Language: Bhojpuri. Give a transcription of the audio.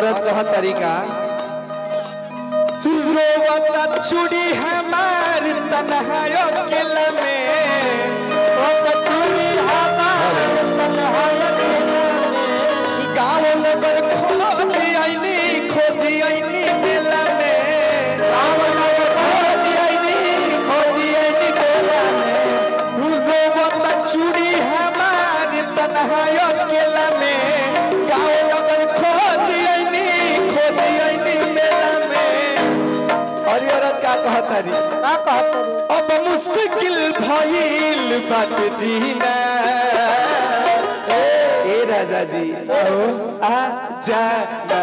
औरत कह तरीका रोवता चूड़ी हमार तन्हाई अकेला में गाँव नगर खोजी आईनी मेला में रोवता चूड़ी हमार तन्हाई अकेला में गाँव नगर खोजी आईनी मेला में। और औरत का कहतारी अब मुश्किल भइल बात जीना ए राजा जी आ जाना